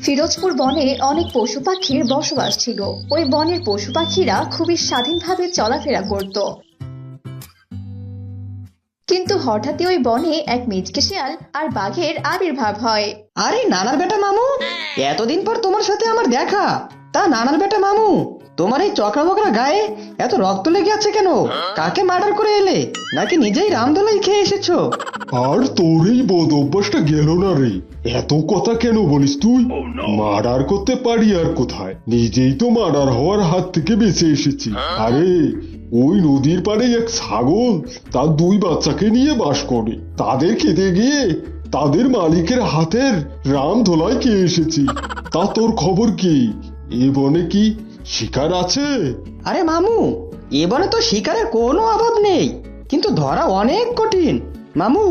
ফিরোজপুর বনে অনেক পশু পাখির বসবাস ছিল। ওই বনের পশু পাখিরা খুবই স্বাধীনভাবে চলাফেরা করত। কিন্তু হঠাৎই ওই বনে এক মিচকে শিয়াল আর বাঘের আবির্ভাব হয়। আরে নানার বেটা মামু, এতদিন পর তোমার সাথে আমার দেখা। তা নানার বেটা মামু, তোমার এই চকরা বকরা গায়ে এত রক্ত লেগে আছে কেন? কাকে মার্ডার করে এলে, নাকি নিজেই রামদোলাই খেয়ে এসেছো? আর তোর এই বদ অভ্যাসটা গেল না রে। এত কথা কেন বলিস তুই? মার্ডার করতে পারি আর কোথায়, নিজেই তো মার্ডার হওয়ার হাত থেকে বেঁচে এসেছি। আরে ওই নদীর পাড়ে এক ছাগল তার দুই বাচ্চাকে নিয়ে বাস করে, তাদের খেতে গিয়ে তাদের মালিকের হাতের রামধোলাই খেয়ে এসেছি। তা তোর খবর কি? এ বনে কি শিকার আছে? আরে মামু, এ বনে তো শিকারের কোনো অভাব নেই, কিন্তু ধরা অনেক কঠিন। মামু,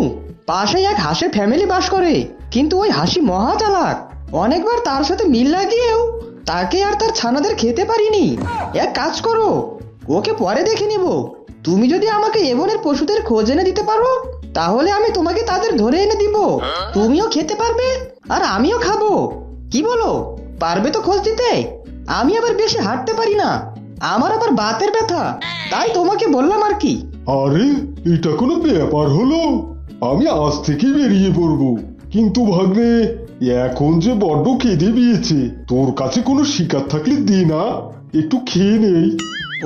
পাশে এক হাঁসের ফ্যামিলি বাস করে, কিন্তু ওই হাসি মহা চালাক। অনেকবার তার সাথে মিল লাগিয়েও তাকে আর তার ছানাদের খেতে পারিনি। এক কাজ করো, ওকে পরে দেখে নিব। তুমি যদি আমাকে এ বনের পশুদের খোঁজ এনে দিতে পারো, তাহলে আমি তোমাকে তাদের ধরে এনে দিব। তুমিও খেতে পারবে আর আমিও খাবো। কি বলো, পারবে তো খোঁজ দিতে? আমি আবার বেশি হাঁটতে পারি না, আমার আবার বাতের ব্যথা, তাই তোমাকে বললাম আর কি। আরে এটা কোনো ব্যাপার হলো? আমি আজ থেকেই বেরিয়ে পড়বো। কিন্তু ভাগ্নে, এখন যে বড্ড খিদে পেয়েছে, তোর কাছে কোনো শিকার থাকলে দে না, একটু খেয়ে নেই।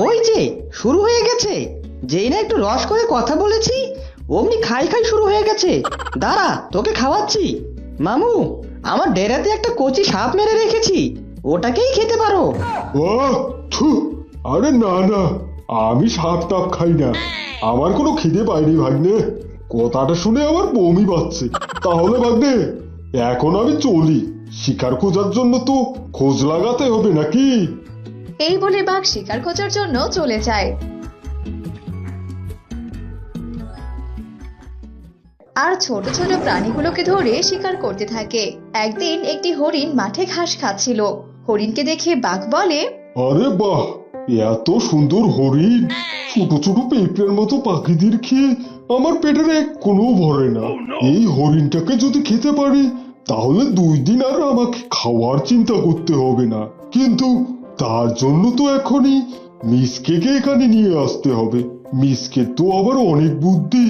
ওই যে শুরু হয়ে গেছে, যেই না একটু রস করে কথা বলেছি অমনি খাই খাই শুরু হয়ে গেছে। দাঁড়া, তোকে খাওয়াচ্ছি। মামু, আমার ডেরাতে একটা কচি সাপ মেরে রেখেছি, ওটাকেই খেতে পারো। আহ, থু, আরে না না, আমি সাপ টাপ খাই না, আমার কোনো খিদে পাইনি ভাগ্নে। কথাটা শুনে আমার বমি পাচ্ছে। তাহলে ভাগ্নে, এখন আমি চলি, শিকার খোঁজার জন্য তো খোঁজ লাগাতে হবে নাকি? এই বলে বাঘ শিকার খোঁজার জন্য চলে যায়। আর ছোট ছোট প্রাণীগুলোকে ধরে শিকার করতে থাকে। একদিন একটি হরিণ মাঠে ঘাস খাচ্ছিল। হরিণকে দেখে বাঘ বলে, আরে বাহ, এত সুন্দর হরিণ! ছোট ছোট পেঁপড়ের মতো পাখিদের খেয়ে আমার পেটের এক কোনো ভরে না। এই হরিণটাকে যদি খেতে পারি, তাহলে 2 দিন আর আমাকে খাওয়ার চিন্তা করতে হবে না। কিন্তু তার জন্য তো এখনই মিসকেকে এখানে নিয়ে আসতে হবে। মিসকে তো আবার অনেক বুদ্ধি,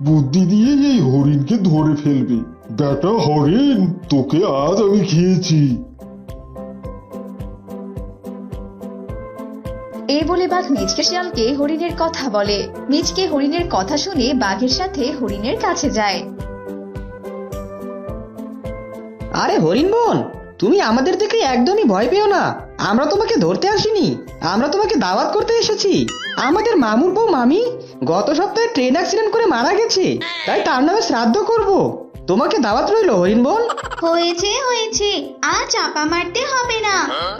বুদ্ধি দিয়ে এই হরিণকে ধরে ফেলবে। বেটা হরিণ, তোকে আজ আমি খেয়েছি। এই বলে বাঘ মিচকে শিয়ালকে হরিণের কথা বলে। মিচকে হরিণের কথা শুনে বাঘের সাথে হরিণের কাছে যায়। আরে হরিণ বোন, তুমি আমাদের থেকে একদমই ভয় পেও না। আমরা তোমাকে ধরতে আসিনি, আমরা তোমাকে দাওয়াত করতে এসেছি। আমাদের মামুর বউ মামি গত সপ্তাহে ট্রেন অ্যাক্সিডেন্ট করে মারা গেছে, তাই তার নামে শ্রাদ্ধ করব। তোমাকে দাওয়াত রইলো হরিণ বোন। হয়েছে হয়েছে, আর চাপা মারতে হবে না।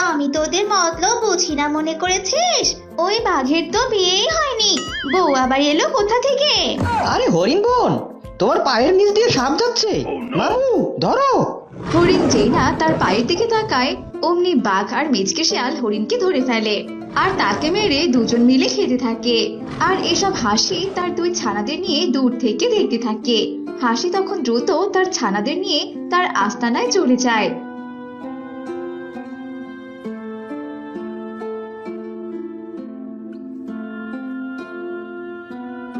আমি তোদের মতলব বুঝি না মনে করেছিস? ওই বাঘের তো বিয়েই হয়নি, বউ আবার এলো কোথা থেকে? আরে হরিণ বোন, তোমার পায়ের নিচ দিয়ে সাপ যাচ্ছে, মামু ধরো। হরিণ যেই না তার পায়ের দিকে তাকায়, অমনি বাঘ আর মিচকে শিয়াল হরিণকে ধরে ফেলে আর তাকে মেরে দুজন মিলে খেতে থাকে। আর এসব হাসি তার 2 ছানাদের নিয়ে দূর থেকে দেখতে থাকে। হাসি তখন দ্রুত তার ছানাদের নিয়ে তার আস্তানায় চলে যায়।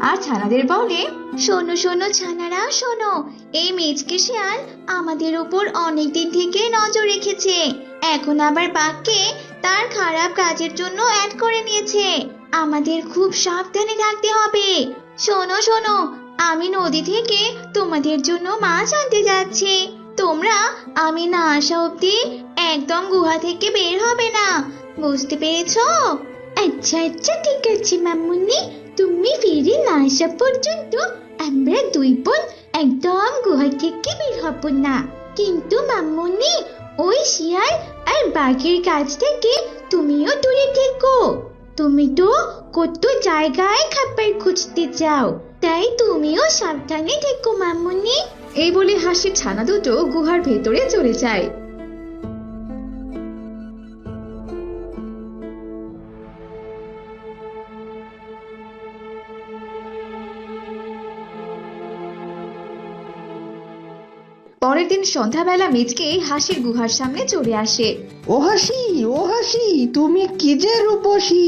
আর ছানাদের বলে, শোনো শোনো ছানারা শোনো, এই মিচকে শিয়াল আমাদের উপর অনেকদিন থেকে নজর রেখেছে, এখন আবার বাঘকে তার খারাপ কাজের জন্য অ্যাড করে নিয়েছে। আমাদের খুব সাবধানে থাকতে হবে। শোনো শোনো, আমি নদী থেকে তোমাদের জন্য মাছ আনতে যাচ্ছি। তোমরা আমি না আসা অব্দি একদম গুহা থেকে বের হবে না, বুঝতে পেরেছো? আচ্ছা আচ্ছা ঠিক আছে মামুনি, তুমি ফিরে না আসা পর্যন্ত আমরা 2 বোন একদম গুহা থেকে বের হব না। কিন্তু মামুনি, ওই শিয়াল আর বাঘের কাছ থেকে তুমিও দূরে থেকো। তুমি তো কত জায়গায় খাবার খুঁজতে যাও, তাই তুমিও সাবধানে থেকো মামুনি। এই বলে হাসির ছানা দুটো গুহার ভেতরে চলে যায়। পরের পরের দিন সন্ধ্যাবেলা মিচকে হাসির গুহার সামনে চলে আসে। ও হাসি তুমি কি যে রূপসী,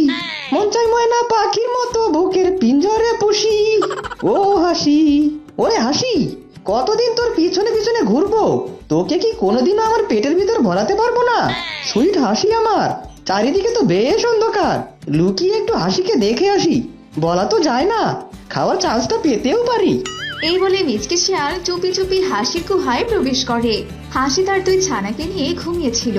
মন চাই ময়না পাখির মতো বুকের পিঞ্জরে পুষি। ও হাসি, ওরে হাসি, কতদিন তোর পিছনে পিছনে ঘুরবো, তোকে কি কোনোদিনও আমার পেটের ভিতর ভরাতে পারবো না? সুইট হাসি আমার, চারিদিকে তো বেশ অন্ধকার, লুকিয়ে একটু হাসিকে দেখে আসি, বলা তো যায় না, খাওয়ার চান্সটা পেতেও পারি। এই বলে মিচকে শিয়াল চুপি চুপি হাসির গুহায় প্রবেশ করে। হাসি তার দুই ছানাকে নিয়ে ঘুমিয়েছিল।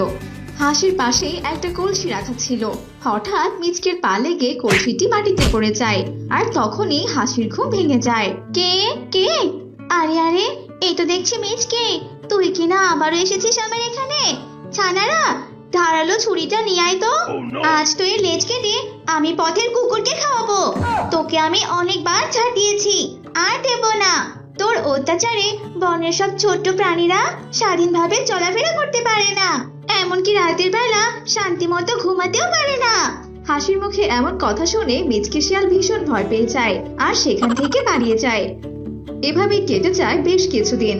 হাসির পাশে একটা কলসি রাখা ছিল। হঠাৎ মিচকের পা লেগে কলসিটি মাটিতে পড়ে যায়, আর তখনই হাসির ঘুম ভেঙে যায়। কে কে? আরে আরে, এই তো দেখছি মিচকে, তুই কিনা আবারও এসেছিস আমার এখানে। ছানারা, ধারালো ছুরিটা নিয়ে আয় তো। আজ তো এর লেজ কেটে আমি পথের কুকুরকে খাওয়াবো। তোকে আমি অনেকবার ছাড় দিয়েছি, আর দেব না। তোর অত্যাচারে বনের সব ছোট্ট প্রাণীরা স্বাধীনভাবে চলাফেরা করতে পারে না, এমনকি রাতের বেলা শান্তি মতো ঘুমাতেও পারে না। হাসির মুখে এমন কথা শুনে মিচকে শিয়াল ভীষণ ভয় পেয়ে যায়, আর সেখান থেকে পালিয়ে যায়। এভাবে কেটে যায় বেশ কিছুদিন।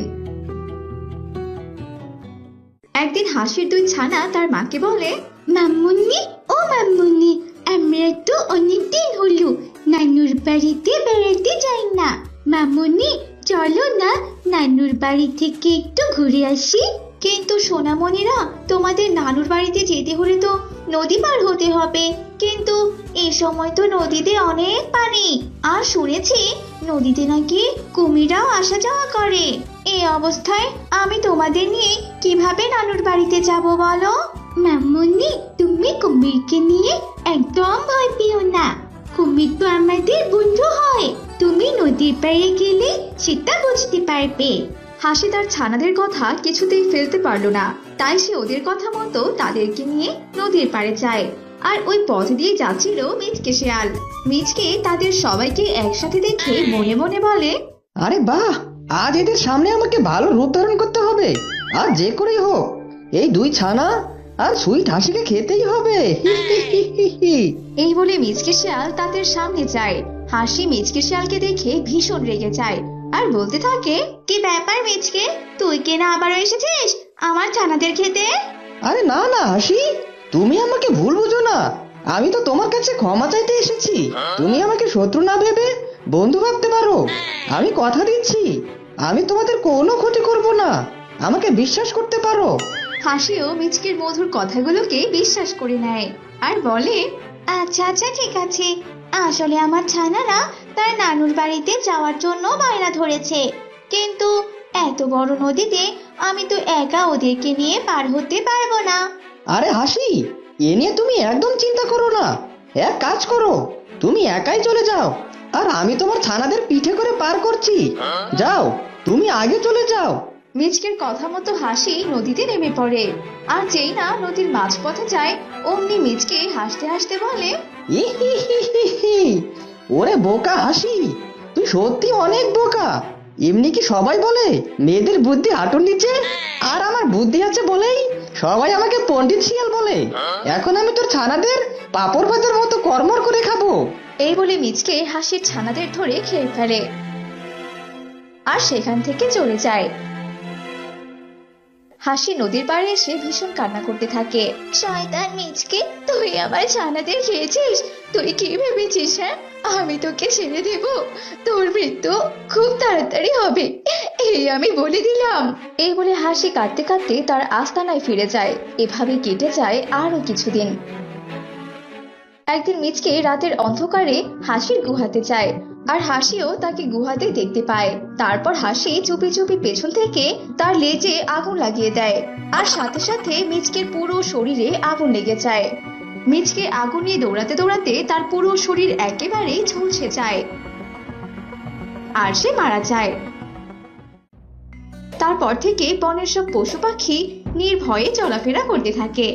একদিন হাসির দুই ছানা তার মাকে বলে, মাম্মুন্নি, ও মাম্মুন্নি, আমরা তো অনেকদিন হলো নানুর বাড়িতে বেড়াতে যাই না। মাম্মুন্নি, চলো না নানুর বাড়ি থেকে একটু ঘুরে আসি। কিন্তু সোনামণিরা, তোমাদের নানুর বাড়িতে যেতে হলে তো নদী পার হতে হবে, কিন্তু এই সময় তো নদীতে অনেক পানি, আর শুনেছি নদীতে নাকি কুমিরাও আসা যাওয়া করে। এই অবস্থায় আমি তোমাদের নিয়ে কিভাবে নানুর বাড়িতে যাব বলো? মাম্মুন্নি, তুমি কুমিরকে নিয়ে একদম ভয় পেও না, কুমির তো আমাদের বন্ধু হয়। তুমি নদীর পাড়ে গেলে সেটা বুঝতে পারবে। হাসি তার ছানাদের কথা কিছুতেই ফেলতে পারলো না, তাই সে ওদের কথা মতো তাদেরকে নিয়ে নদীর পাড়ে যায়। আর ওই পথ দিয়ে যাচ্ছিল মিচকে শিয়াল। মিচকে তাদের সবাইকে একসাথে দেখে মনে মনে বলে, আরে বাহ, আজ এদের সামনে আমাকে ভালো রূপ ধারণ করতে হবে, আর যে করেই হোক এই দুই ছানা আর সুইট হাসিকে খেতেই হবে। এই বলে মিচকে শিয়াল তাদের সামনে যায়। হাসি মিচকে শিয়ালকে দেখে ভীষণ রেগে যায়, আর বলতে থাকে, কি ব্যাপার মিচকে, তুই কেনা আবারও এসেছিস আমার ছানাদের খেতে? আরে না না হাসি, তুমি আমাকে ভুল বুঝো না, আমি তো তোমার কাছে ক্ষমা চাইতে এসেছি। তুমি আমাকে শত্রু না ভেবে বন্ধু ভাবতে পারো। আমি কথা দিচ্ছি, আমি তোমাদের কোনো ক্ষতি করব না, আমাকে বিশ্বাস করতে পারো। হাসিও মিচকের মধুর কথাগুলোকে বিশ্বাস করে নেয়, আর বলে, আচ্ছা আচ্ছা, ঠিক আছে। আসলে আমার ছানারা তার নানুর বাড়িতে যাওয়ার জন্য বায়না ধরেছে, কিন্তু এত বড় নদীতে আমি তো একা ওদেরকে নিয়ে পার হতে পারবো না। আরে হাসি, এ নিয়ে তুমি একদম চিন্তা করো না, এক কাজ করো, তুমি একাই চলে যাও, আর আমি তোমার ছানাদের পিঠে করে পার করছি। যাও, তুমি আগে চলে যাও। মিচকের কথা মতো হাসি নদীতে নেমে পড়ে, আর যেই না নদীর মাঝপথে যায়, অমনি মিচকে হাসতে হাসতে বলে, ইহিহিহিহি, ওরে বোকা হাসি, তুই সত্যি অনেক বোকা। এমনি কি সবাই বলে মেয়েদের বুদ্ধি হাঁটুর নিচে? আর আমার বুদ্ধি আছে বলেই সবাই আমাকে পণ্ডিত শিয়াল বলে। এখন আমি তোর ছানাদের পাপড় ভাজার মতো কর্মর করে খাবো। এই বলে মিচকে হাসির ছানাদের ধরে খেয়ে ফেলে, আর সেখান থেকে চলে যায়। হাসি নদীর পাড়ে এসে ভীষণ কান্না করতে থাকে। শয়তান মিচকে, তুই আমার ছানাদের খেয়েছিস? তুই কি ভেবেছিস হ্যাঁ আমি তোকে ছেড়ে দেব? তোর মৃত্যু খুব তাড়াতাড়ি হবে, এই আমি বলে দিলাম। এই বলে হাসি কাঁদতে কাঁদতে তার আস্তানায় ফিরে যায়। এভাবে কেটে যায় আরো কিছুদিন। একদিন মিচকে রাতের অন্ধকারে হাসির গুহাতে যায়, আর হাসিও তাকে গুহাতে দেখতে পায়। তারপর হাসি চুপি চুপি পেছন থেকে তার লেজে আগুন লাগিয়ে দেয়, আর সাথে সাথে মিচকের পুরো শরীরে আগুন লেগে যায়। মিচকে আগুন নিয়ে দৌড়াতে দৌড়াতে তার পুরো শরীর একেবারে ঝলসে যায়, আর সে মারা যায়। তারপর থেকে বনের সব পশু পাখি নির্ভয়ে চলাফেরা করতে থাকে।